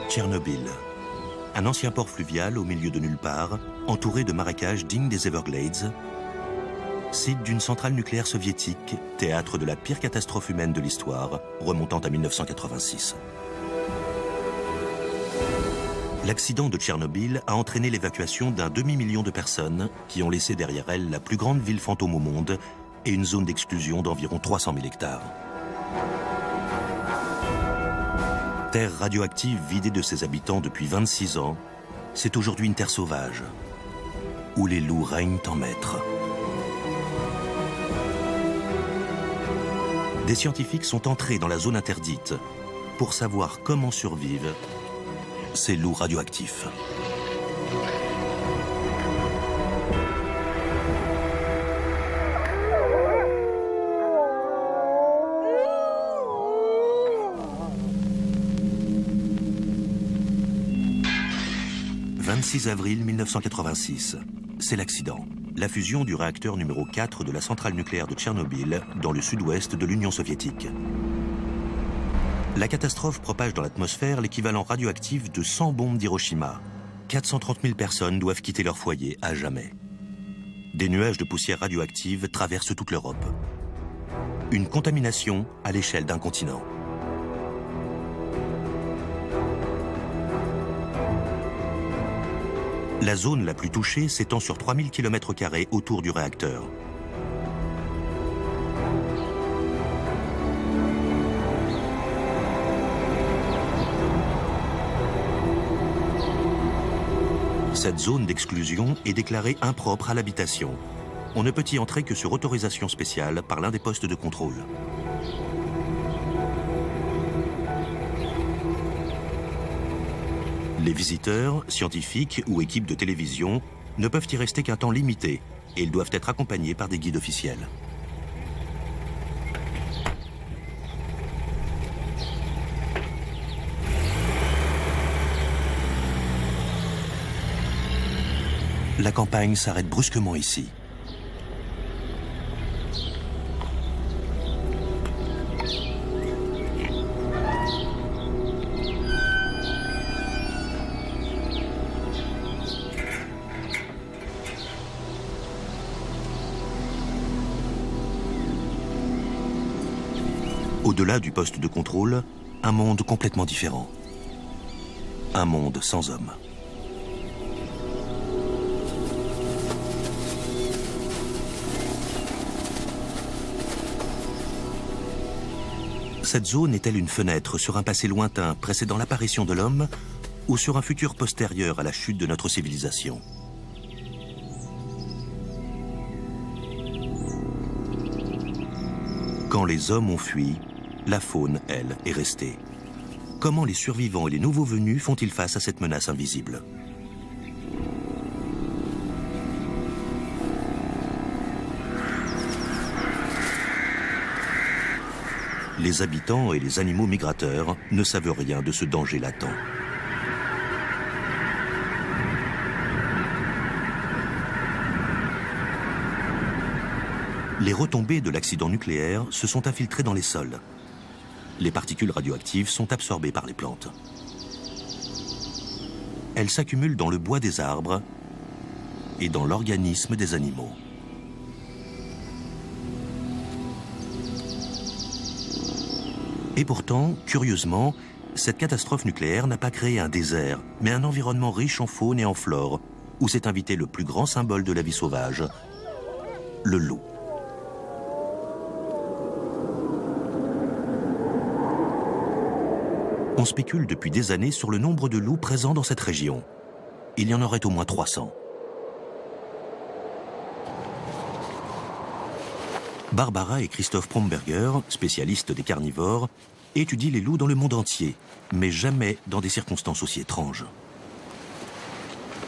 Tchernobyl. Un ancien port fluvial au milieu de nulle part, entouré de marécages dignes des Everglades, site d'une centrale nucléaire soviétique, théâtre de la pire catastrophe humaine de l'histoire, remontant à 1986. L'accident de Tchernobyl a entraîné l'évacuation d'un demi-million de personnes qui ont laissé derrière elles la plus grande ville fantôme au monde et une zone d'exclusion d'environ 300 000 hectares. Terre radioactive vidée de ses habitants depuis 26 ans, c'est aujourd'hui une terre sauvage, où les loups règnent en maître. Des scientifiques sont entrés dans la zone interdite pour savoir comment survivent ces loups radioactifs. « 26 avril 1986, c'est l'accident. La fusion du réacteur numéro 4 de la centrale nucléaire de Tchernobyl dans le sud-ouest de l'Union soviétique. La catastrophe propage dans l'atmosphère l'équivalent radioactif de 100 bombes d'Hiroshima. 430 000 personnes doivent quitter leur foyer à jamais. Des nuages de poussière radioactive traversent toute l'Europe. Une contamination à l'échelle d'un continent. La zone la plus touchée s'étend sur 3000 km² autour du réacteur. Cette zone d'exclusion est déclarée impropre à l'habitation. On ne peut y entrer que sur autorisation spéciale par l'un des postes de contrôle. Les visiteurs, scientifiques ou équipes de télévision ne peuvent y rester qu'un temps limité et ils doivent être accompagnés par des guides officiels. La campagne s'arrête brusquement ici. Au-delà du poste de contrôle, un monde complètement différent. Un monde sans hommes. Cette zone est-elle une fenêtre sur un passé lointain précédant l'apparition de l'homme ou sur un futur postérieur à la chute de notre civilisation ? Quand les hommes ont fui, la faune, elle, est restée. Comment les survivants et les nouveaux venus font-ils face à cette menace invisible ? Les habitants et les animaux migrateurs ne savent rien de ce danger latent. Les retombées de l'accident nucléaire se sont infiltrées dans les sols. Les particules radioactives sont absorbées par les plantes. Elles s'accumulent dans le bois des arbres et dans l'organisme des animaux. Et pourtant, curieusement, cette catastrophe nucléaire n'a pas créé un désert, mais un environnement riche en faune et en flore, où s'est invité le plus grand symbole de la vie sauvage, le loup. On spécule depuis des années sur le nombre de loups présents dans cette région. Il y en aurait au moins 300. Barbara et Christophe Promberger, spécialistes des carnivores, étudient les loups dans le monde entier, mais jamais dans des circonstances aussi étranges.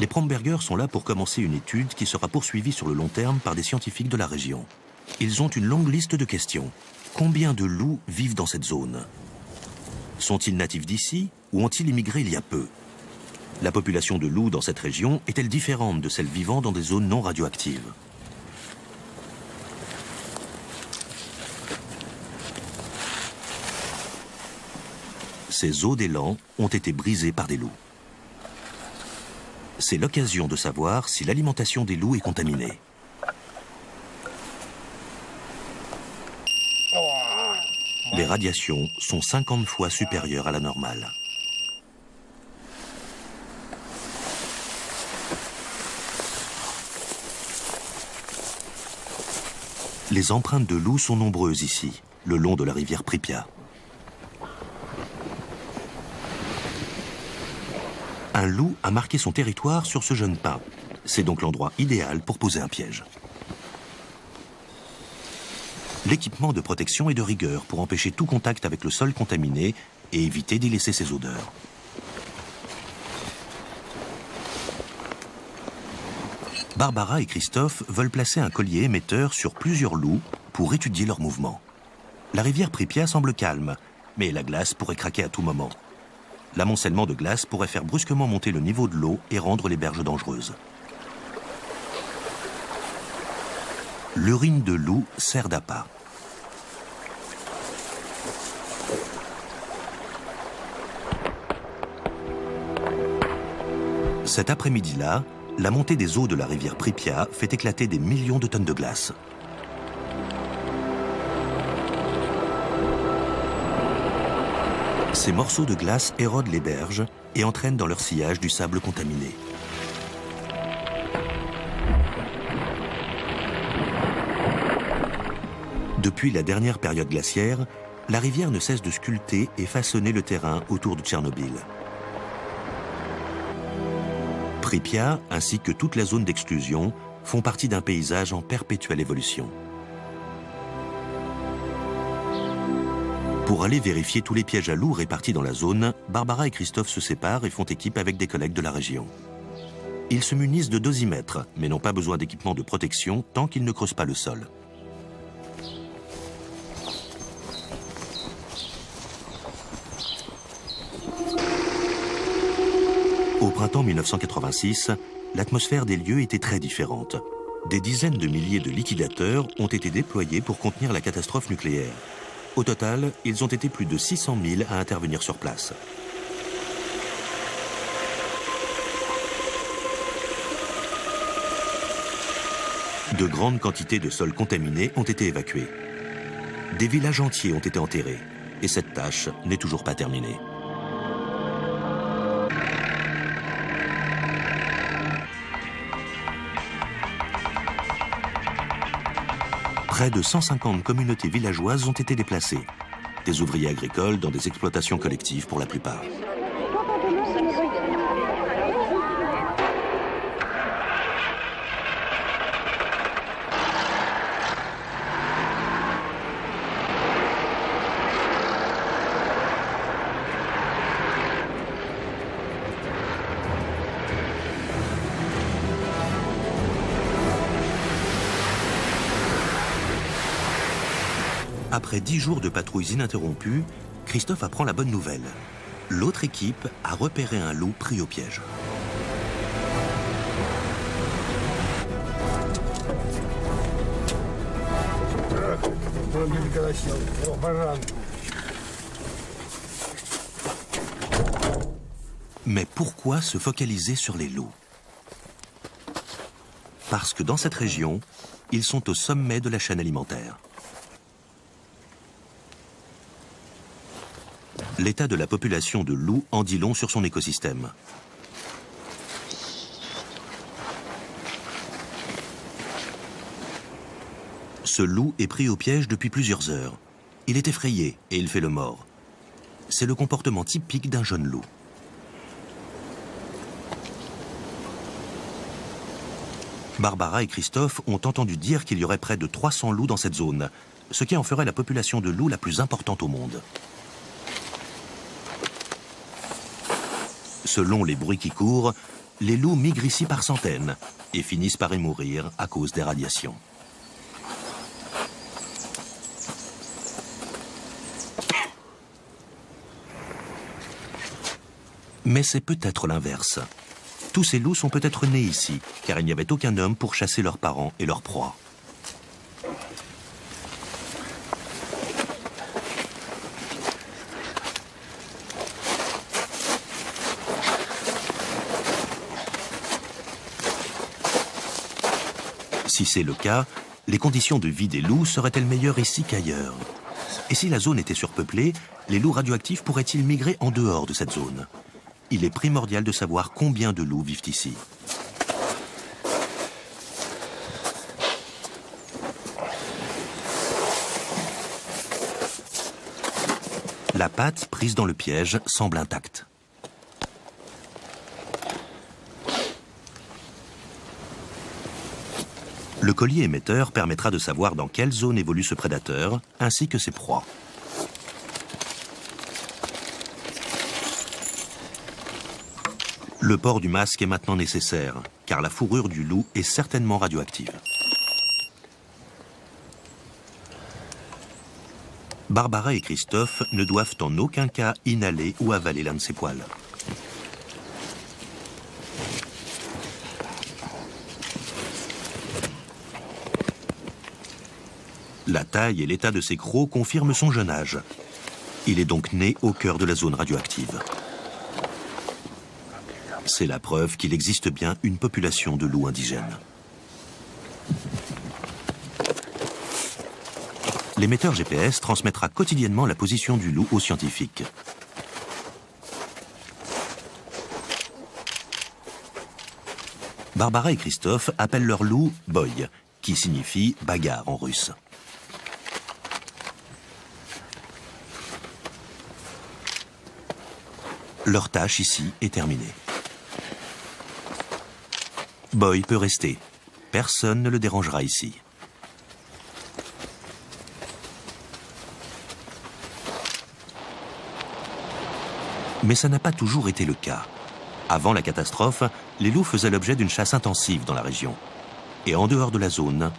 Les Promberger sont là pour commencer une étude qui sera poursuivie sur le long terme par des scientifiques de la région. Ils ont une longue liste de questions. Combien de loups vivent dans cette zone ? Sont-ils natifs d'ici ou ont-ils immigré il y a peu ? La population de loups dans cette région est-elle différente de celle vivant dans des zones non radioactives ? ces eaux d'élan ont été brisées par des loups. C'est l'occasion de savoir si l'alimentation des loups est contaminée. Les radiations sont 50 fois supérieures à la normale. Les empreintes de loups sont nombreuses ici, le long de la rivière Pripia. Un loup a marqué son territoire sur ce jeune pin. C'est donc l'endroit idéal pour poser un piège. L'équipement de protection est de rigueur pour empêcher tout contact avec le sol contaminé et éviter d'y laisser ses odeurs. Barbara et Christophe veulent placer un collier émetteur sur plusieurs loups pour étudier leurs mouvements. La rivière Pripia semble calme, mais la glace pourrait craquer à tout moment. L'amoncellement de glace pourrait faire brusquement monter le niveau de l'eau et rendre les berges dangereuses. L'urine de loup sert d'appât. Cet après-midi-là, la montée des eaux de la rivière Pripia fait éclater des millions de tonnes de glace. Ces morceaux de glace érodent les berges et entraînent dans leur sillage du sable contaminé. Depuis la dernière période glaciaire, la rivière ne cesse de sculpter et façonner le terrain autour de Tchernobyl. Pripia, ainsi que toute la zone d'exclusion, font partie d'un paysage en perpétuelle évolution. Pour aller vérifier tous les pièges à loups répartis dans la zone, Barbara et Christophe se séparent et font équipe avec des collègues de la région. Ils se munissent de dosimètres, mais n'ont pas besoin d'équipement de protection tant qu'ils ne creusent pas le sol. Au printemps 1986, l'atmosphère des lieux était très différente. Des dizaines de milliers de liquidateurs ont été déployés pour contenir la catastrophe nucléaire. Au total, ils ont été plus de 600 000 à intervenir sur place. De grandes quantités de sols contaminés ont été évacués. Des villages entiers ont été enterrés. Et cette tâche n'est toujours pas terminée. Près de 150 communautés villageoises ont été déplacées. Des ouvriers agricoles dans des exploitations collectives pour la plupart. Après 10 jours de patrouilles ininterrompues, Christophe apprend la bonne nouvelle. L'autre équipe a repéré un loup pris au piège. Mais pourquoi se focaliser sur les loups? Parce que dans cette région, ils sont au sommet de la chaîne alimentaire. L'état de la population de loups en dit long sur son écosystème. Ce loup est pris au piège depuis plusieurs heures. Il est effrayé et il fait le mort. C'est le comportement typique d'un jeune loup. Barbara et Christophe ont entendu dire qu'il y aurait près de 300 loups dans cette zone, ce qui en ferait la population de loups la plus importante au monde. Selon les bruits qui courent, les loups migrent ici par centaines et finissent par y mourir à cause des radiations. Mais c'est peut-être l'inverse. Tous ces loups sont peut-être nés ici, car il n'y avait aucun homme pour chasser leurs parents et leurs proies. Si c'est le cas, les conditions de vie des loups seraient-elles meilleures ici qu'ailleurs? Et si la zone était surpeuplée, les loups radioactifs pourraient-ils migrer en dehors de cette zone? Il est primordial de savoir combien de loups vivent ici. La patte prise dans le piège semble intacte. Le collier émetteur permettra de savoir dans quelle zone évolue ce prédateur, ainsi que ses proies. Le port du masque est maintenant nécessaire, car la fourrure du loup est certainement radioactive. Barbara et Christophe ne doivent en aucun cas inhaler ou avaler l'un de ses poils. La taille et l'état de ses crocs confirment son jeune âge. Il est donc né au cœur de la zone radioactive. C'est la preuve qu'il existe bien une population de loups indigènes. L'émetteur GPS transmettra quotidiennement la position du loup aux scientifiques. Barbara et Christophe appellent leur loup Boy, qui signifie bagarre en russe. Leur tâche ici est terminée. Boy peut rester. Personne ne le dérangera ici. Mais ça n'a pas toujours été le cas. Avant la catastrophe, les loups faisaient l'objet d'une chasse intensive dans la région. Et en dehors de la zone,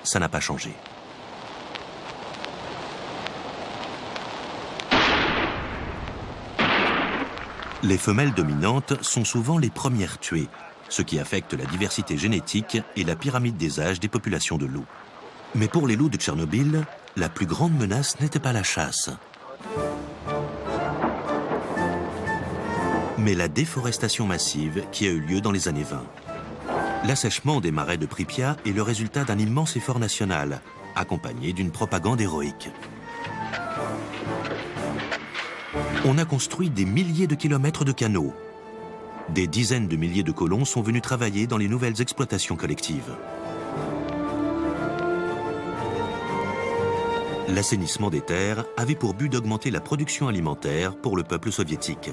ça n'a pas changé. Les femelles dominantes sont souvent les premières tuées, ce qui affecte la diversité génétique et la pyramide des âges des populations de loups. Mais pour les loups de Tchernobyl, la plus grande menace n'était pas la chasse, mais la déforestation massive qui a eu lieu dans les années 20. L'assèchement des marais de Pripyat est le résultat d'un immense effort national, accompagné d'une propagande héroïque. On a construit des milliers de kilomètres de canaux. Des dizaines de milliers de colons sont venus travailler dans les nouvelles exploitations collectives. L'assainissement des terres avait pour but d'augmenter la production alimentaire pour le peuple soviétique.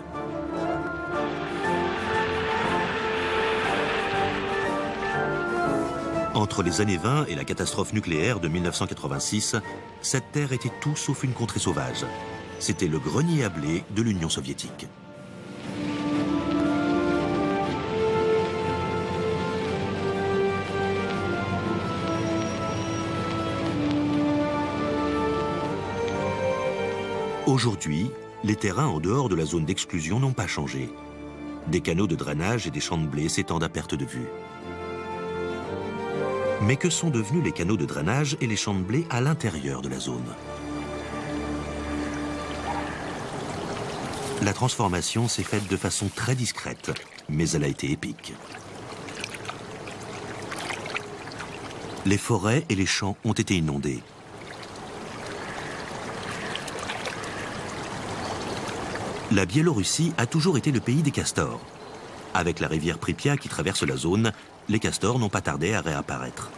Entre les années 20 et la catastrophe nucléaire de 1986, cette terre était tout sauf une contrée sauvage. C'était le grenier à blé de l'Union soviétique. Aujourd'hui, les terrains en dehors de la zone d'exclusion n'ont pas changé. Des canaux de drainage et des champs de blé s'étendent à perte de vue. Mais que sont devenus les canaux de drainage et les champs de blé à l'intérieur de la zone? La transformation s'est faite de façon très discrète, mais elle a été épique. Les forêts et les champs ont été inondés. La Biélorussie a toujours été le pays des castors. Avec la rivière Pripyat qui traverse la zone, les castors n'ont pas tardé à réapparaître.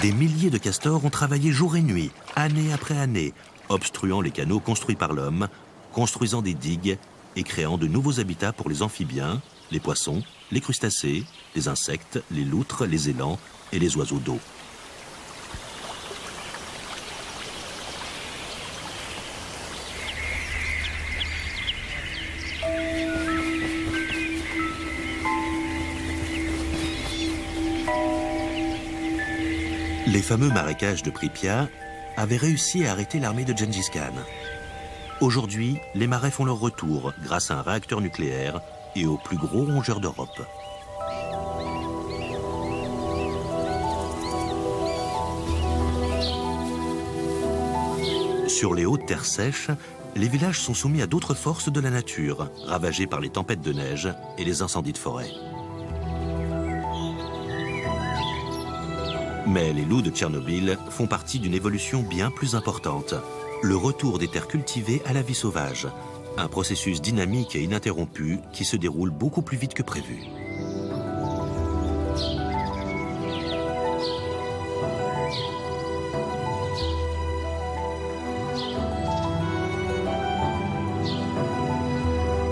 Des milliers de castors ont travaillé jour et nuit, année après année, obstruant les canaux construits par l'homme, construisant des digues et créant de nouveaux habitats pour les amphibiens, les poissons, les crustacés, les insectes, les loutres, les élans et les oiseaux d'eau. Les fameux marécages de Pripyat avaient réussi à arrêter l'armée de Gengis Khan. Aujourd'hui, les marais font leur retour grâce à un réacteur nucléaire et au plus gros rongeur d'Europe. Sur les hautes terres sèches, les villages sont soumis à d'autres forces de la nature, ravagés par les tempêtes de neige et les incendies de forêt. Mais les loups de Tchernobyl font partie d'une évolution bien plus importante. Le retour des terres cultivées à la vie sauvage. Un processus dynamique et ininterrompu qui se déroule beaucoup plus vite que prévu.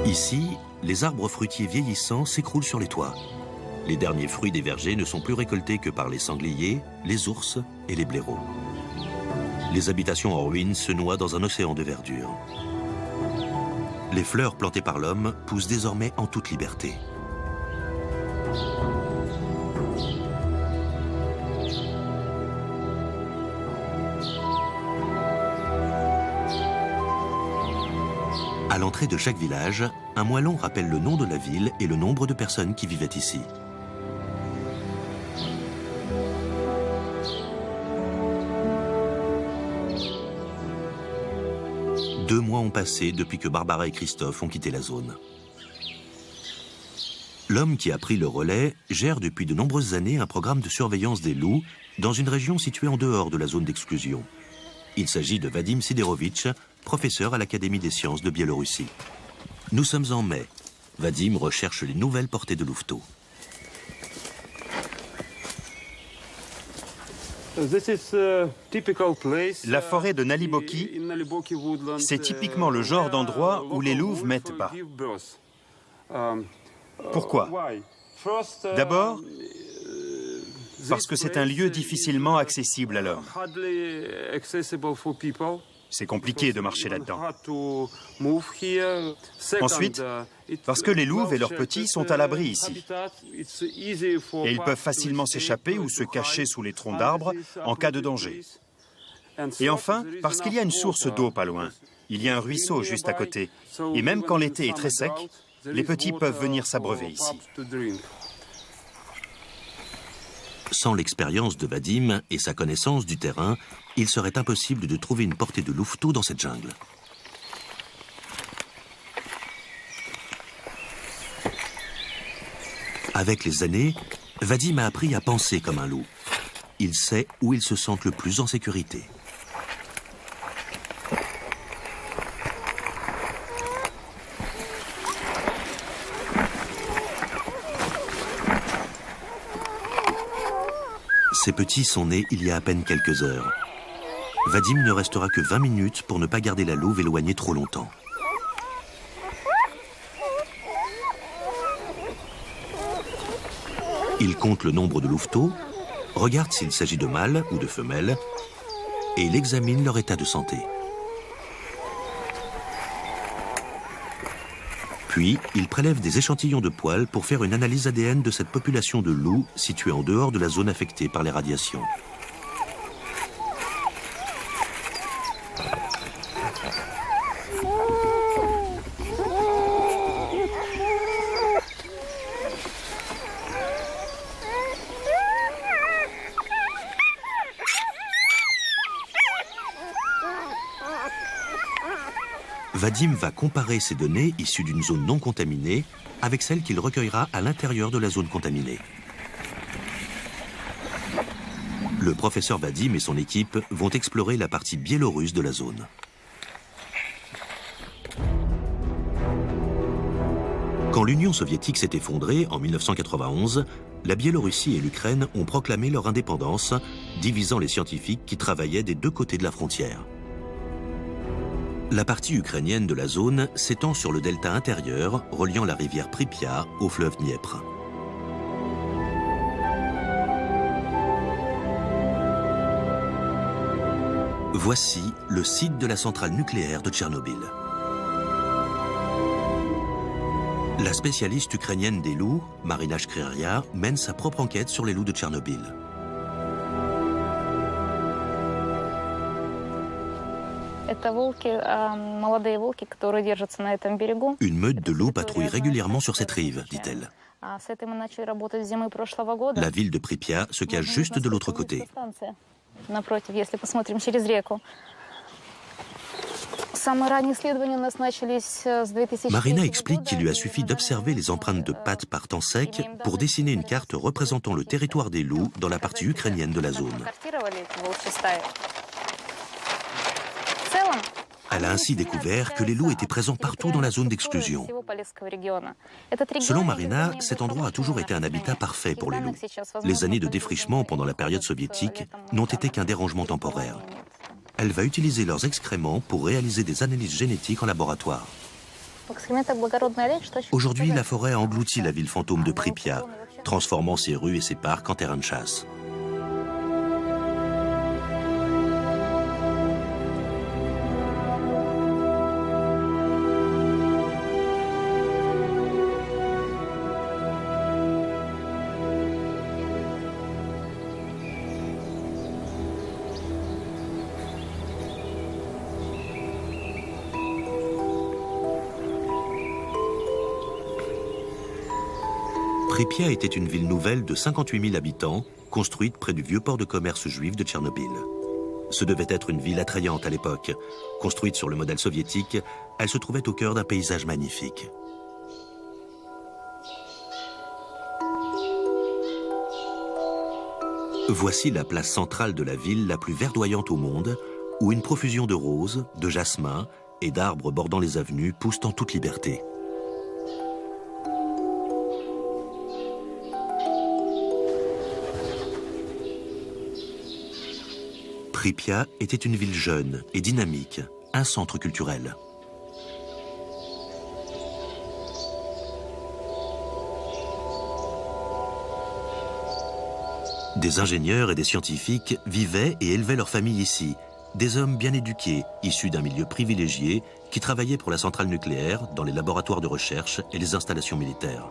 Ici, les arbres fruitiers vieillissants s'écroulent sur les toits. Les derniers fruits des vergers ne sont plus récoltés que par les sangliers, les ours et les blaireaux. Les habitations en ruine se noient dans un océan de verdure. Les fleurs plantées par l'homme poussent désormais en toute liberté. À l'entrée de chaque village, un moellon rappelle le nom de la ville et le nombre de personnes qui vivaient ici. Deux mois ont passé depuis que Barbara et Christophe ont quitté la zone. L'homme qui a pris le relais gère depuis de nombreuses années un programme de surveillance des loups dans une région située en dehors de la zone d'exclusion. Il s'agit de Vadim Siderovitch, professeur à l'Académie des sciences de Biélorussie. Nous sommes en mai. Vadim recherche les nouvelles portées de louveteaux. La forêt de Naliboki, c'est typiquement le genre d'endroit où les louves mettent bas. Pourquoi? D'abord, parce que c'est un lieu difficilement accessible à l'homme. C'est compliqué de marcher là-dedans. Ensuite, parce que les louves et leurs petits sont à l'abri ici. Et ils peuvent facilement s'échapper ou se cacher sous les troncs d'arbres en cas de danger. Et enfin, parce qu'il y a une source d'eau pas loin. Il y a un ruisseau juste à côté. Et même quand l'été est très sec, les petits peuvent venir s'abreuver ici. Sans l'expérience de Vadim et sa connaissance du terrain, il serait impossible de trouver une portée de louveteaux dans cette jungle. Avec les années, Vadim a appris à penser comme un loup. Il sait où il se sent le plus en sécurité. Ces petits sont nés il y a à peine quelques heures. Vadim ne restera que 20 minutes pour ne pas garder la louve éloignée trop longtemps. Il compte le nombre de louveteaux, regarde s'il s'agit de mâles ou de femelles, et il examine leur état de santé. Puis, il prélève des échantillons de poils pour faire une analyse ADN de cette population de loups située en dehors de la zone affectée par les radiations. Vadim va comparer ces données issues d'une zone non contaminée avec celles qu'il recueillera à l'intérieur de la zone contaminée. Le professeur Vadim et son équipe vont explorer la partie biélorusse de la zone. Quand l'Union soviétique s'est effondrée en 1991, la Biélorussie et l'Ukraine ont proclamé leur indépendance, divisant les scientifiques qui travaillaient des deux côtés de la frontière. La partie ukrainienne de la zone s'étend sur le delta intérieur reliant la rivière Pripyat au fleuve Dniepr. Voici le site de la centrale nucléaire de Tchernobyl. La spécialiste ukrainienne des loups, Marina Shkriria, mène sa propre enquête sur les loups de Tchernobyl. Une meute de loups patrouille régulièrement sur cette rive, dit-elle. La ville de Pripyat se cache juste de l'autre côté. Marina explique qu'il lui a suffi d'observer les empreintes de pattes par temps sec pour dessiner une carte représentant le territoire des loups dans la partie ukrainienne de la zone. Elle a ainsi découvert que les loups étaient présents partout dans la zone d'exclusion. Selon Marina, cet endroit a toujours été un habitat parfait pour les loups. Les années de défrichement pendant la période soviétique n'ont été qu'un dérangement temporaire. Elle va utiliser leurs excréments pour réaliser des analyses génétiques en laboratoire. Aujourd'hui, la forêt a englouti la ville fantôme de Pripyat, transformant ses rues et ses parcs en terrain de chasse. Pripyat était une ville nouvelle de 58 000 habitants, construite près du vieux port de commerce juif de Tchernobyl. Ce devait être une ville attrayante à l'époque. Construite sur le modèle soviétique, elle se trouvait au cœur d'un paysage magnifique. Voici la place centrale de la ville la plus verdoyante au monde, où une profusion de roses, de jasmins et d'arbres bordant les avenues poussent en toute liberté. Pripyat était une ville jeune et dynamique, un centre culturel. Des ingénieurs et des scientifiques vivaient et élevaient leurs familles ici, des hommes bien éduqués, issus d'un milieu privilégié, qui travaillaient pour la centrale nucléaire, dans les laboratoires de recherche et les installations militaires.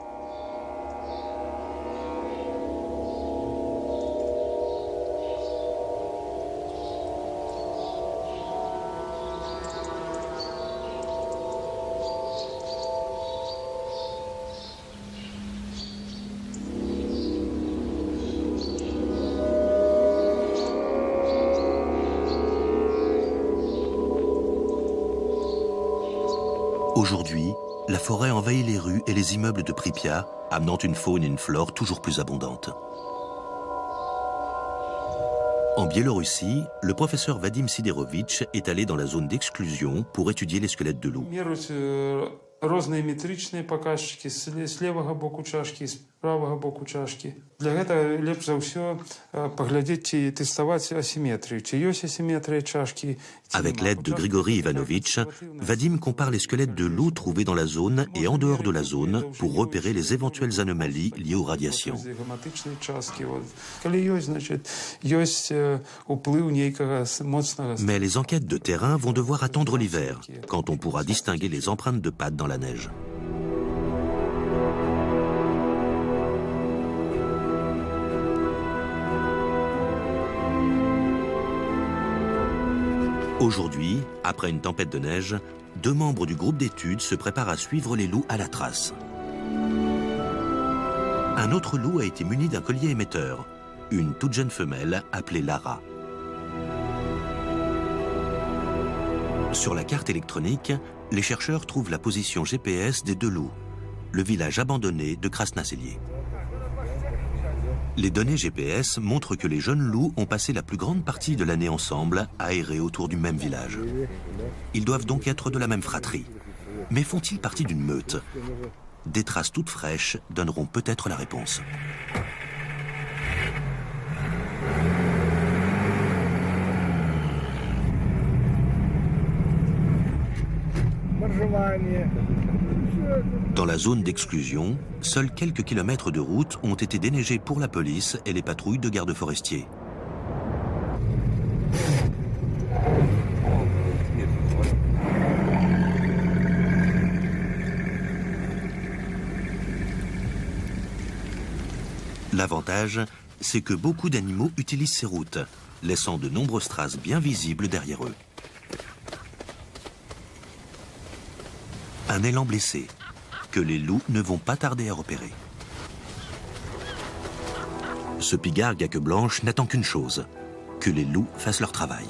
Aujourd'hui, la forêt envahit les rues et les immeubles de Pripyat, amenant une faune et une flore toujours plus abondantes. En Biélorussie, le professeur Vadim Siderovitch est allé dans la zone d'exclusion pour étudier les squelettes de loups. Разные метричные показчики с левого боку чашки, с правого боку чашки. Для этого лепш за все поглядеть и тестовать асимметрию. Чи есть асимметрия чашки. Avec l'aide de Grigori Ivanovitch, Vadim compare les squelettes de loups trouvés dans la zone et en dehors de la zone pour repérer les éventuelles anomalies liées aux radiations. Mais les enquêtes de terrain vont devoir attendre l'hiver, quand on pourra distinguer les empreintes de pattes dans la neige. Aujourd'hui, après une tempête de neige, 2 membres du groupe d'études se préparent à suivre les loups à la trace. Un autre loup a été muni d'un collier émetteur, une toute jeune femelle appelée Lara. Sur la carte électronique, les chercheurs trouvent la position GPS des 2 loups, le village abandonné de Krasna-Selier. Les données GPS montrent que les jeunes loups ont passé la plus grande partie de l'année ensemble, aérés autour du même village. Ils doivent donc être de la même fratrie. Mais font-ils partie d'une meute? Des traces toutes fraîches donneront peut-être la réponse. Dans la zone d'exclusion, seuls quelques kilomètres de route ont été déneigés pour la police et les patrouilles de gardes forestiers. L'avantage, c'est que beaucoup d'animaux utilisent ces routes, laissant de nombreuses traces bien visibles derrière eux. Un élan blessé, que les loups ne vont pas tarder à repérer. Ce pigargue à queue blanche n'attend qu'une chose, que les loups fassent leur travail.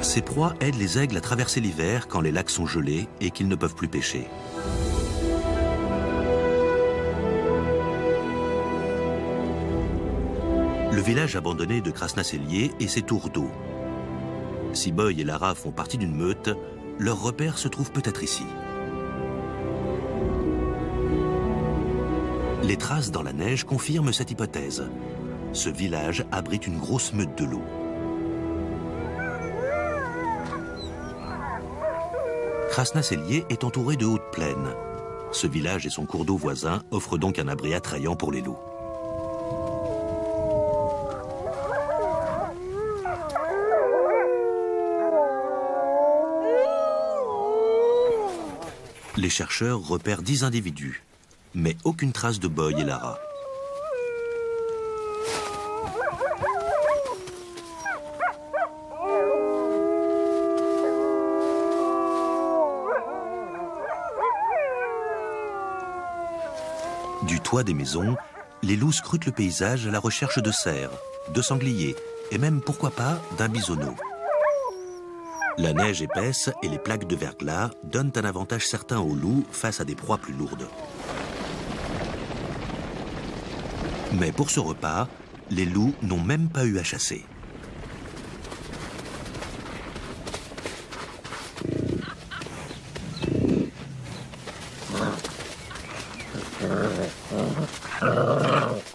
Ces proies aident les aigles à traverser l'hiver quand les lacs sont gelés et qu'ils ne peuvent plus pêcher. Le village abandonné de Krasna-Selié et ses tours d'eau. Si Boy et Lara font partie d'une meute, leur repère se trouve peut-être ici. Les traces dans la neige confirment cette hypothèse. Ce village abrite une grosse meute de loups. Krasna-Selié est entouré de hautes plaines. Ce village et son cours d'eau voisin offrent donc un abri attrayant pour les loups. Les chercheurs repèrent 10 individus, mais aucune trace de Boy et Lara. Du toit des maisons, les loups scrutent le paysage à la recherche de cerfs, de sangliers et même, pourquoi pas, d'un bisonneau. La neige épaisse et les plaques de verglas donnent un avantage certain aux loups face à des proies plus lourdes. Mais pour ce repas, les loups n'ont même pas eu à chasser.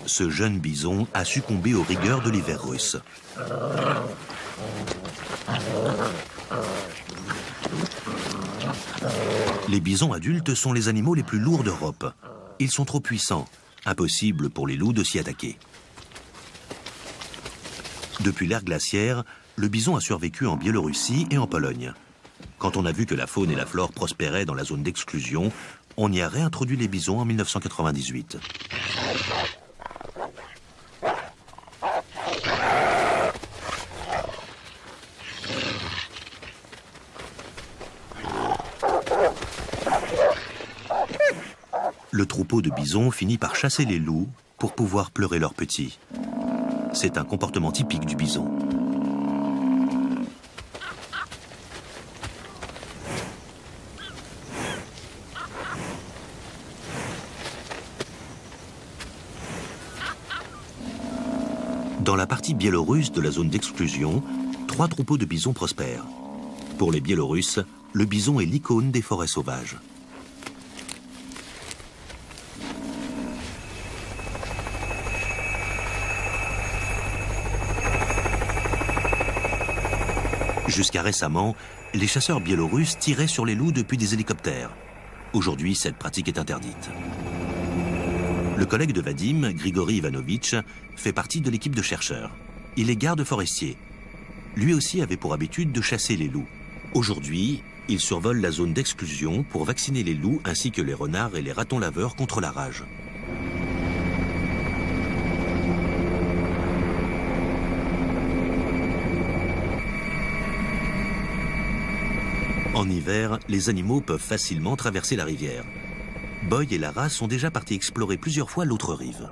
Ce jeune bison a succombé aux rigueurs de l'hiver russe. Les bisons adultes sont les animaux les plus lourds d'Europe. Ils sont trop puissants, impossible pour les loups de s'y attaquer. Depuis l'ère glaciaire, le bison a survécu en Biélorussie et en Pologne. Quand on a vu que la faune et la flore prospéraient dans la zone d'exclusion, on y a réintroduit les bisons en 1998. Le troupeau de bisons finit par chasser les loups pour pouvoir pleurer leurs petits. C'est un comportement typique du bison. Dans la partie biélorusse de la zone d'exclusion, 3 troupeaux de bisons prospèrent. Pour les Biélorusses, le bison est l'icône des forêts sauvages. Jusqu'à récemment, les chasseurs biélorusses tiraient sur les loups depuis des hélicoptères. Aujourd'hui, cette pratique est interdite. Le collègue de Vadim, Grigori Ivanovitch, fait partie de l'équipe de chercheurs. Il est garde forestier. Lui aussi avait pour habitude de chasser les loups. Aujourd'hui, il survole la zone d'exclusion pour vacciner les loups ainsi que les renards et les ratons laveurs contre la rage. En hiver, les animaux peuvent facilement traverser la rivière. Boy et Lara sont déjà partis explorer plusieurs fois l'autre rive.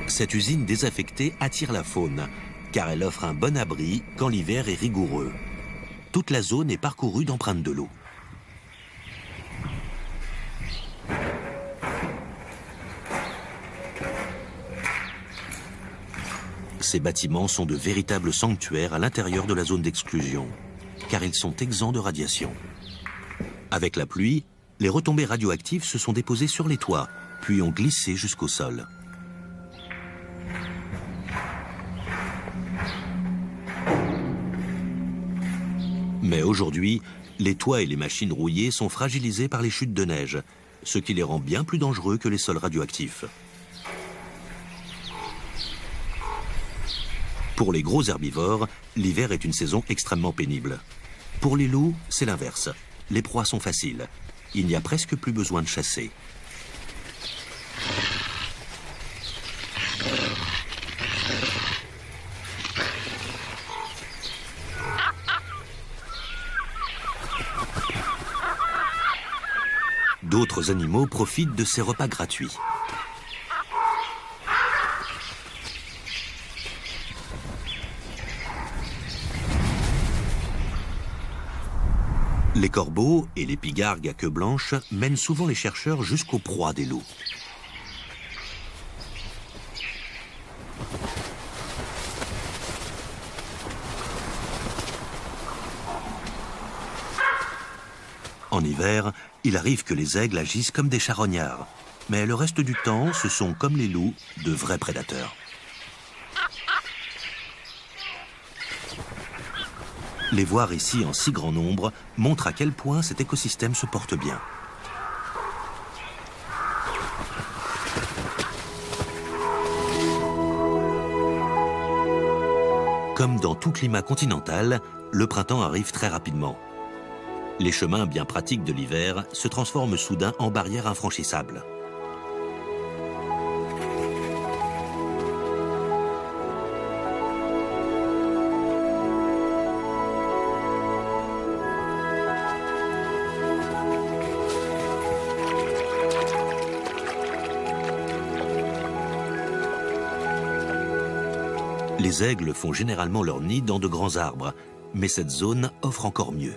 Cette usine désaffectée attire la faune, car elle offre un bon abri quand l'hiver est rigoureux. Toute la zone est parcourue d'empreintes de l'eau. Ces bâtiments sont de véritables sanctuaires à l'intérieur de la zone d'exclusion, car ils sont exempts de radiation. Avec la pluie, les retombées radioactives se sont déposées sur les toits, puis ont glissé jusqu'au sol. Mais aujourd'hui, les toits et les machines rouillées sont fragilisés par les chutes de neige, ce qui les rend bien plus dangereux que les sols radioactifs. Pour les gros herbivores, l'hiver est une saison extrêmement pénible. Pour les loups, c'est l'inverse. Les proies sont faciles. Il n'y a presque plus besoin de chasser. D'autres animaux profitent de ces repas gratuits. Les corbeaux et les pigargues à queue blanche mènent souvent les chercheurs jusqu'aux proies des loups. En hiver, il arrive que les aigles agissent comme des charognards. Mais le reste du temps, ce sont, comme les loups, de vrais prédateurs. Les voir ici en si grand nombre montre à quel point cet écosystème se porte bien. Comme dans tout climat continental, le printemps arrive très rapidement. Les chemins bien pratiques de l'hiver se transforment soudain en barrières infranchissables. Les aigles font généralement leur nid dans de grands arbres, mais cette zone offre encore mieux.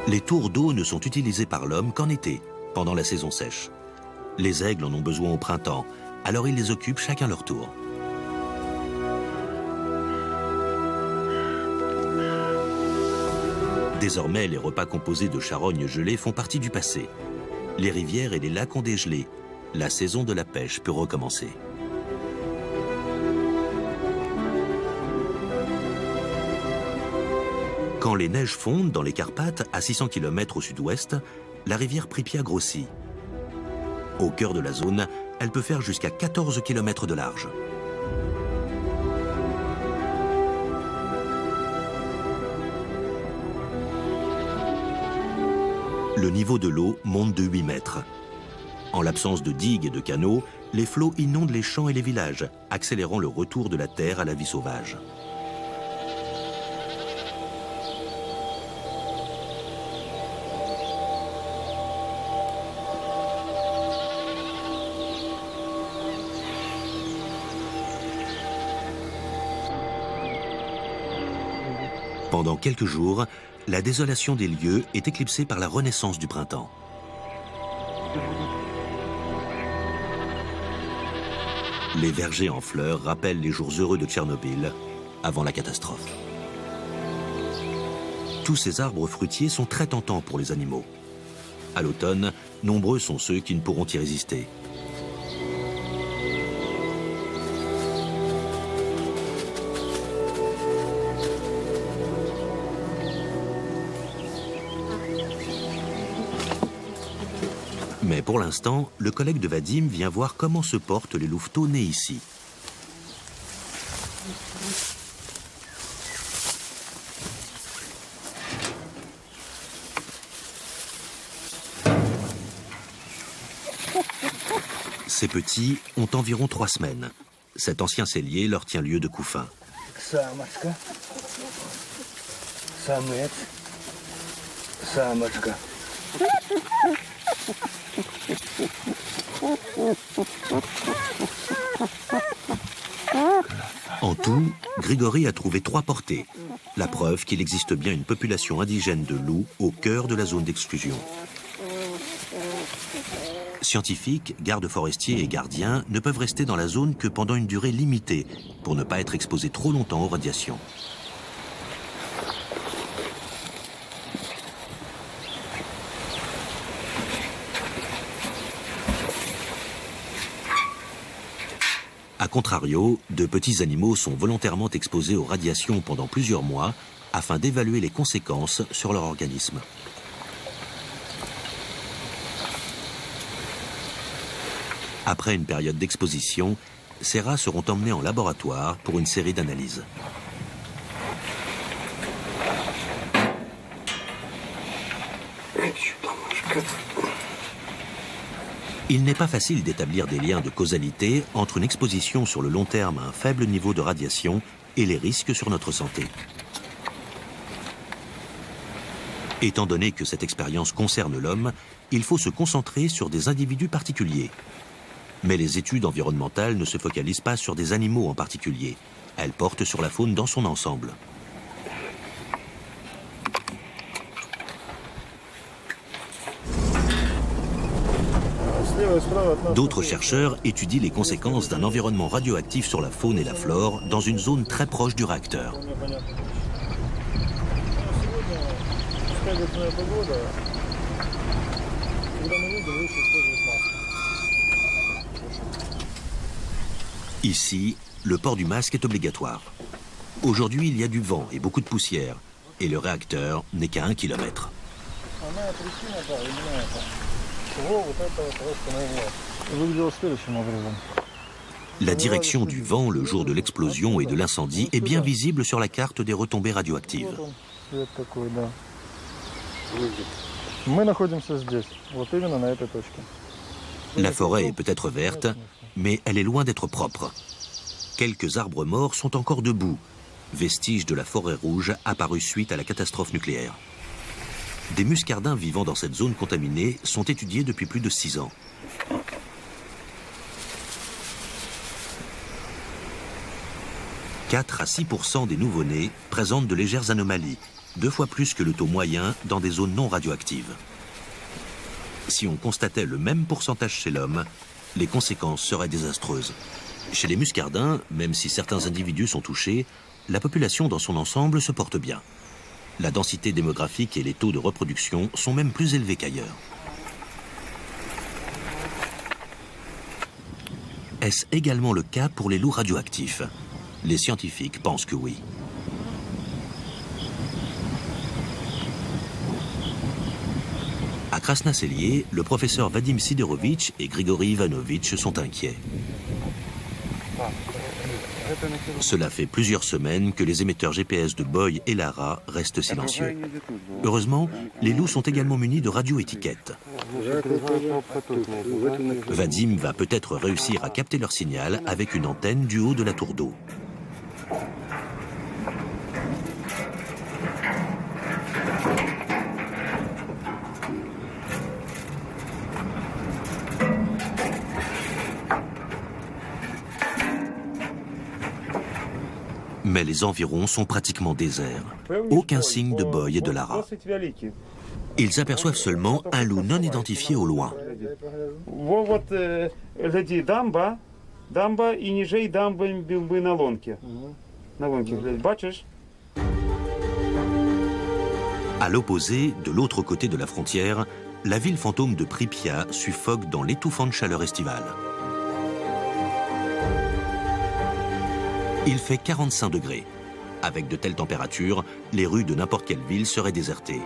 Les tours d'eau ne sont utilisés par l'homme qu'en été, pendant la saison sèche. Les aigles en ont besoin au printemps, alors ils les occupent chacun leur tour. Désormais, les repas composés de charognes gelées font partie du passé. Les rivières et les lacs ont dégelé. La saison de la pêche peut recommencer. Quand les neiges fondent dans les Carpates, à 600 km au sud-ouest, la rivière Pripia grossit. Au cœur de la zone, elle peut faire jusqu'à 14 km de large. Le niveau de l'eau monte de 8 mètres. En l'absence de digues et de canaux, les flots inondent les champs et les villages, accélérant le retour de la terre à la vie sauvage. Pendant quelques jours, la désolation des lieux est éclipsée par la renaissance du printemps. Les vergers en fleurs rappellent les jours heureux de Tchernobyl, avant la catastrophe. Tous ces arbres fruitiers sont très tentants pour les animaux. À l'automne, nombreux sont ceux qui ne pourront y résister. Mais pour l'instant, le collègue de Vadim vient voir comment se portent les louveteaux nés ici. Ces petits ont environ 3 semaines. Cet ancien cellier leur tient lieu de couffin. En tout, Grigory a trouvé 3 portées. La preuve qu'il existe bien une population indigène de loups au cœur de la zone d'exclusion. Scientifiques, gardes forestiers et gardiens ne peuvent rester dans la zone que pendant une durée limitée pour ne pas être exposés trop longtemps aux radiations. A contrario, de petits animaux sont volontairement exposés aux radiations pendant plusieurs mois afin d'évaluer les conséquences sur leur organisme. Après une période d'exposition, ces rats seront emmenés en laboratoire pour une série d'analyses. Il n'est pas facile d'établir des liens de causalité entre une exposition sur le long terme à un faible niveau de radiation et les risques sur notre santé. Étant donné que cette expérience concerne l'homme, il faut se concentrer sur des individus particuliers. Mais les études environnementales ne se focalisent pas sur des animaux en particulier. Elles portent sur la faune dans son ensemble. D'autres chercheurs étudient les conséquences d'un environnement radioactif sur la faune et la flore dans une zone très proche du réacteur. Ici, le port du masque est obligatoire. Aujourd'hui, il y a du vent et beaucoup de poussière, et le réacteur n'est qu'à 1 kilomètre. La direction du vent le jour de l'explosion et de l'incendie est bien visible sur la carte des retombées radioactives. La forêt est peut-être verte, mais elle est loin d'être propre. Quelques arbres morts sont encore debout, vestiges de la forêt rouge apparue suite à la catastrophe nucléaire. Des muscardins vivant dans cette zone contaminée sont étudiés depuis plus de 6 ans. « 4 à 6% des nouveau-nés présentent de légères anomalies, 2 fois plus que le taux moyen dans des zones non radioactives. Si on constatait le même pourcentage chez l'homme, les conséquences seraient désastreuses. Chez les muscardins, même si certains individus sont touchés, la population dans son ensemble se porte bien. La densité démographique et les taux de reproduction sont même plus élevés qu'ailleurs. Est-ce également le cas pour les loups radioactifs? Les scientifiques pensent que oui. À Krasna-Selier, le professeur Vadim Siderovitch et Grigory Ivanovitch sont inquiets. Cela fait plusieurs semaines que les émetteurs GPS de Boy et Lara restent silencieux. Heureusement, les loups sont également munis de radioétiquettes. Vadim va peut-être réussir à capter leur signal avec une antenne du haut de la tour d'eau. Mais les environs sont pratiquement déserts. Aucun signe de Boy et de Lara. Ils aperçoivent seulement un loup non identifié au loin. À l'opposé, de l'autre côté de la frontière, la ville fantôme de Pripyat suffoque dans l'étouffante chaleur estivale. Il fait 45 degrés. Avec de telles températures, les rues de n'importe quelle ville seraient désertées.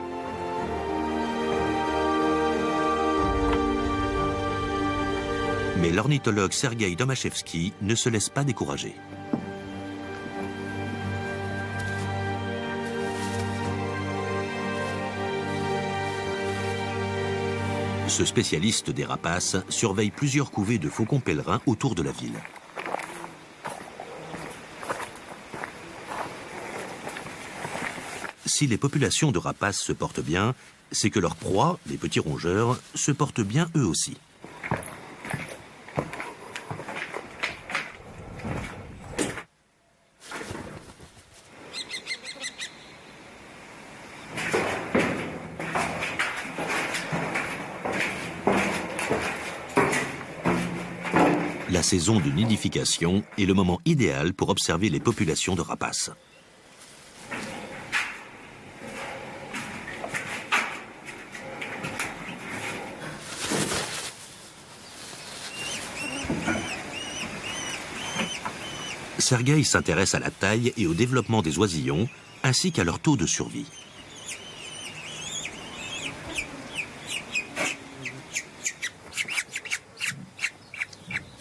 Mais l'ornithologue Sergueï Domachevski ne se laisse pas décourager. Ce spécialiste des rapaces surveille plusieurs couvées de faucons pèlerins autour de la ville. Si les populations de rapaces se portent bien, c'est que leurs proies, les petits rongeurs, se portent bien eux aussi. La saison de nidification est le moment idéal pour observer les populations de rapaces. Sergueï s'intéresse à la taille et au développement des oisillons, ainsi qu'à leur taux de survie.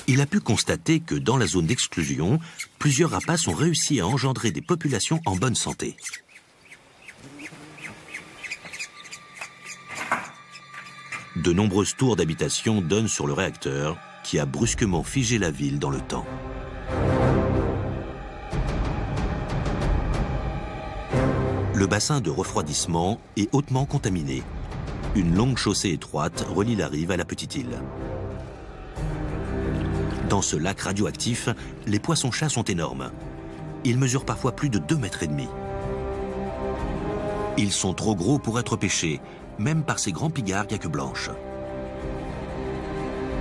Il a pu constater que dans la zone d'exclusion, plusieurs rapaces ont réussi à engendrer des populations en bonne santé. De nombreuses tours d'habitation donnent sur le réacteur, qui a brusquement figé la ville dans le temps. Le bassin de refroidissement est hautement contaminé. Une longue chaussée étroite relie la rive à la petite île. Dans ce lac radioactif, les poissons-chats sont énormes. Ils mesurent parfois plus de 2,5 mètres. Ils sont trop gros pour être pêchés, même par ces grands pigargues à queue blanche.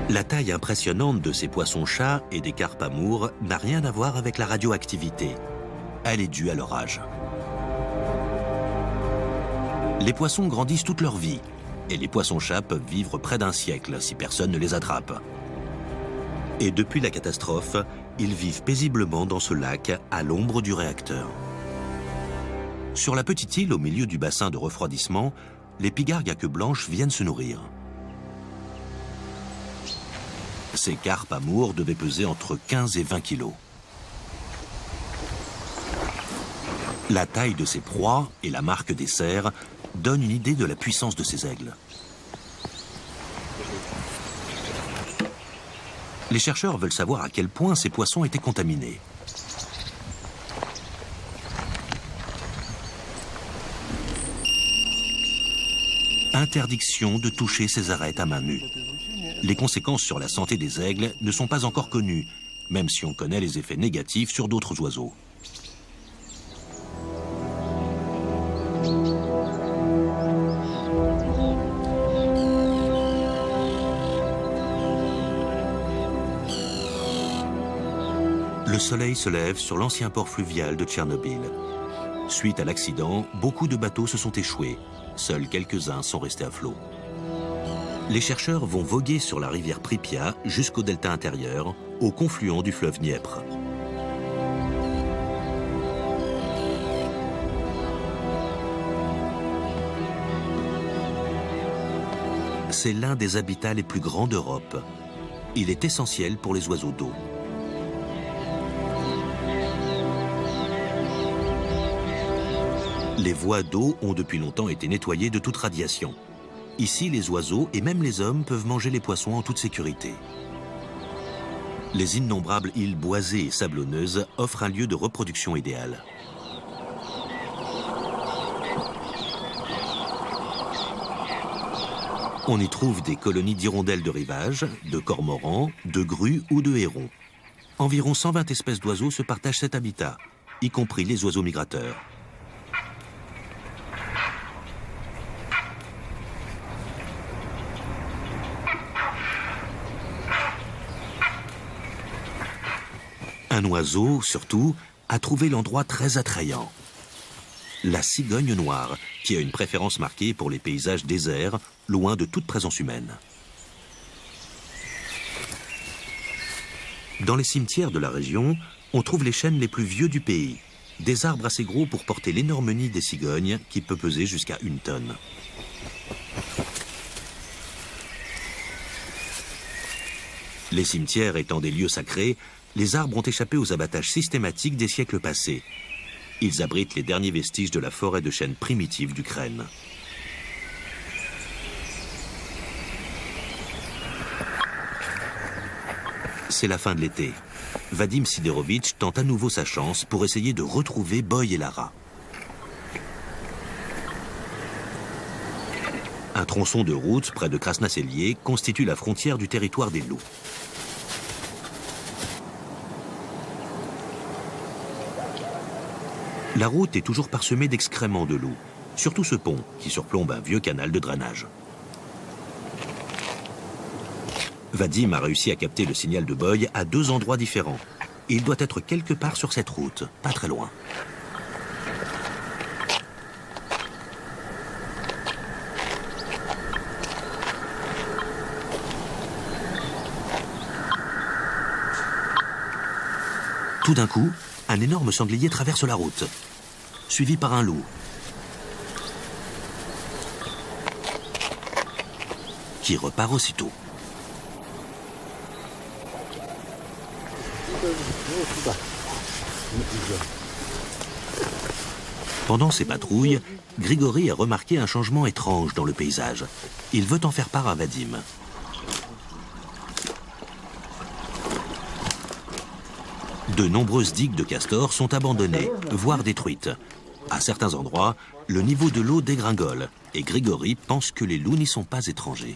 La taille impressionnante de ces poissons-chats et des carpes amours n'a rien à voir avec la radioactivité. Elle est due à leur âge. Les poissons grandissent toute leur vie, et les poissons-chats peuvent vivre près d'1 siècle si personne ne les attrape. Et depuis la catastrophe, ils vivent paisiblement dans ce lac à l'ombre du réacteur. Sur la petite île au milieu du bassin de refroidissement, les pigargues à queue blanche viennent se nourrir. Ces carpes amours devaient peser entre 15 et 20 kilos. La taille de ces proies et la marque des cerfs donnent une idée de la puissance de ces aigles. Les chercheurs veulent savoir à quel point ces poissons étaient contaminés. Interdiction de toucher ces arêtes à main nue. Les conséquences sur la santé des aigles ne sont pas encore connues, même si on connaît les effets négatifs sur d'autres oiseaux. Le soleil se lève sur l'ancien port fluvial de Tchernobyl. Suite à l'accident, beaucoup de bateaux se sont échoués. Seuls quelques-uns sont restés à flot. Les chercheurs vont voguer sur la rivière Pripyat jusqu'au delta intérieur, au confluent du fleuve Dniepr. C'est l'un des habitats les plus grands d'Europe. Il est essentiel pour les oiseaux d'eau. Les voies d'eau ont depuis longtemps été nettoyées de toute radiation. Ici, les oiseaux et même les hommes peuvent manger les poissons en toute sécurité. Les innombrables îles boisées et sablonneuses offrent un lieu de reproduction idéal. On y trouve des colonies d'hirondelles de rivage, de cormorans, de grues ou de hérons. Environ 120 espèces d'oiseaux se partagent cet habitat, y compris les oiseaux migrateurs. Un oiseau, surtout, a trouvé l'endroit très attrayant. La cigogne noire, qui a une préférence marquée pour les paysages déserts, loin de toute présence humaine. Dans les cimetières de la région, on trouve les chênes les plus vieux du pays. Des arbres assez gros pour porter l'énorme nid des cigognes, qui peut peser jusqu'à 1 tonne. Les cimetières étant des lieux sacrés, les arbres ont échappé aux abattages systématiques des siècles passés. Ils abritent les derniers vestiges de la forêt de chênes primitive d'Ukraine. C'est la fin de l'été. Vadim Siderovitch tente à nouveau sa chance pour essayer de retrouver Boy et Lara. Un tronçon de route près de Krasnaselye constitue la frontière du territoire des loups. La route est toujours parsemée d'excréments de loups, surtout ce pont qui surplombe un vieux canal de drainage. Vadim a réussi à capter le signal de Boy à 2 endroits différents. Il doit être quelque part sur cette route, pas très loin. Tout d'un coup, un énorme sanglier traverse la route, suivi par un loup. Qui repart aussitôt. Pendant ces patrouilles, Grigory a remarqué un changement étrange dans le paysage. Il veut en faire part à Vadim. De nombreuses digues de castors sont abandonnées, voire détruites. À certains endroits, le niveau de l'eau dégringole et Grigory pense que les loups n'y sont pas étrangers.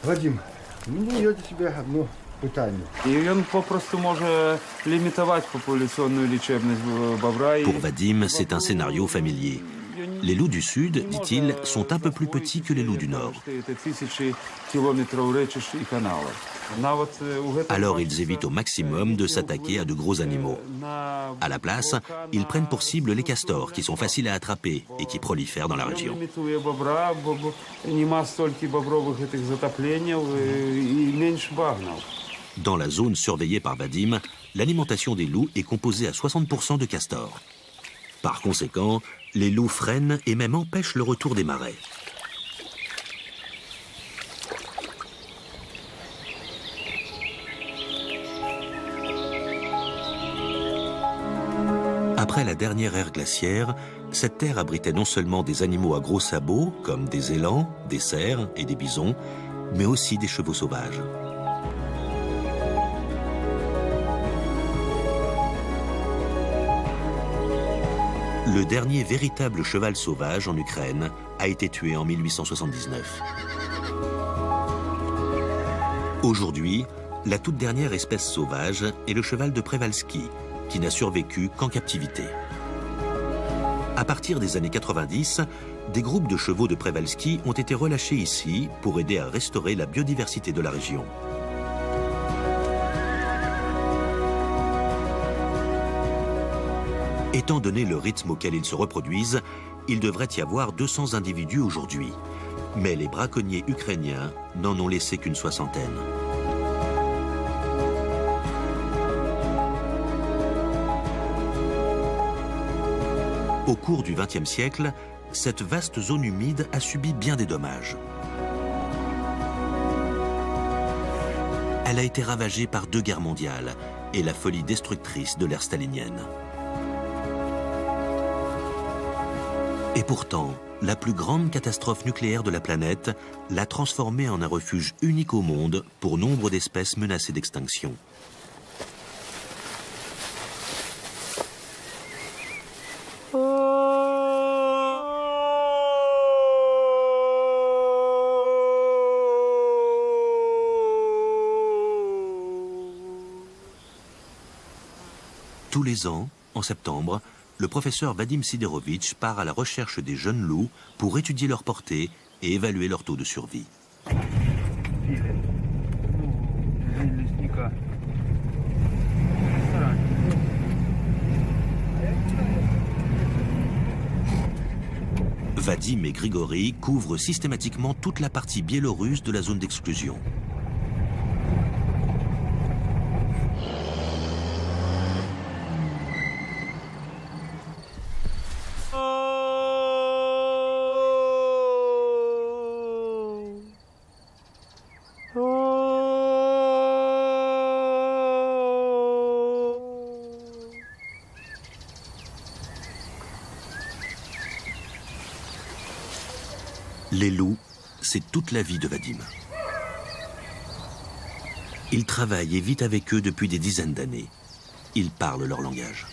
Вадим, у меня есть для тебя одно питание. І він попросту може лімітувати популяційну лічебність бобра. Pour Vadim, c'est un scénario familier. Les loups du sud, dit-il, sont un peu plus petits que les loups du nord. Alors ils évitent au maximum de s'attaquer à de gros animaux. À la place, ils prennent pour cible les castors, qui sont faciles à attraper et qui prolifèrent dans la région. Dans la zone surveillée par Vadim, l'alimentation des loups est composée à 60% de castors. Par conséquent, les loups freinent et même empêchent le retour des marais. Après la dernière ère glaciaire, cette terre abritait non seulement des animaux à gros sabots, comme des élans, des cerfs et des bisons, mais aussi des chevaux sauvages. Le dernier véritable cheval sauvage en Ukraine a été tué en 1879. Aujourd'hui, la toute dernière espèce sauvage est le cheval de Przewalski, qui n'a survécu qu'en captivité. À partir des années 90, des groupes de chevaux de Przewalski ont été relâchés ici pour aider à restaurer la biodiversité de la région. Étant donné le rythme auquel ils se reproduisent, il devrait y avoir 200 individus aujourd'hui. Mais les braconniers ukrainiens n'en ont laissé qu'une soixantaine. Au cours du XXe siècle, cette vaste zone humide a subi bien des dommages. Elle a été ravagée par 2 guerres mondiales et la folie destructrice de l'ère stalinienne. Et pourtant, la plus grande catastrophe nucléaire de la planète l'a transformée en un refuge unique au monde pour nombre d'espèces menacées d'extinction. Tous les ans, en septembre, le professeur Vadim Siderovitch part à la recherche des jeunes loups pour étudier leur portée et évaluer leur taux de survie. Vadim et Grigory couvrent systématiquement toute la partie biélorusse de la zone d'exclusion. Les loups, c'est toute la vie de Vadim. Il travaille et vit avec eux depuis des dizaines d'années. Il parle leur langage.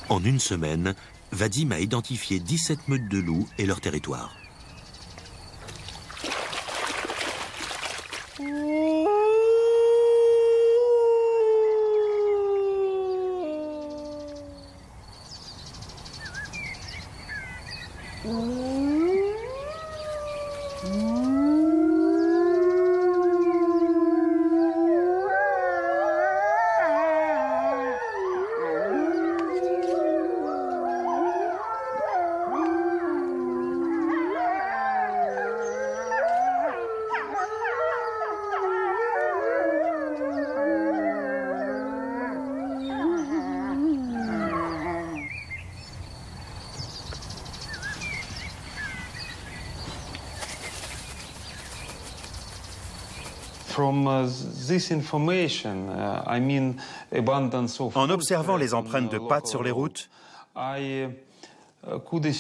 En une semaine, Vadim a identifié 17 meutes de loups et leur territoire. En observant les empreintes de pattes sur les routes,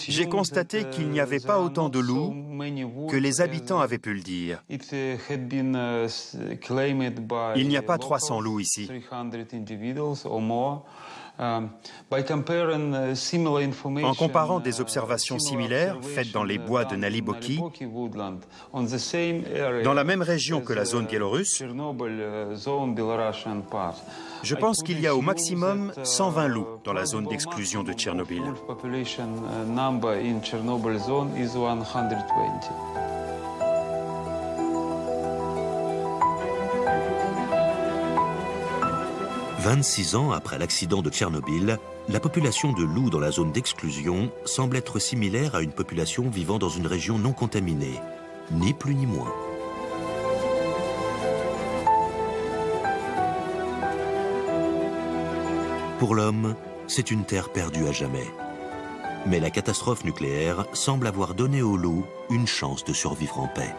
j'ai constaté qu'il n'y avait pas autant de loups que les habitants avaient pu le dire. Il n'y a pas 300 loups ici. En comparant des observations similaires faites dans les bois de Naliboki, dans la même région que la zone biélorusse, je pense qu'il y a au maximum 120 loups dans la zone d'exclusion de Tchernobyl. 26 ans après l'accident de Tchernobyl, la population de loups dans la zone d'exclusion semble être similaire à une population vivant dans une région non contaminée, ni plus ni moins. Pour l'homme, c'est une terre perdue à jamais. Mais la catastrophe nucléaire semble avoir donné aux loups une chance de survivre en paix.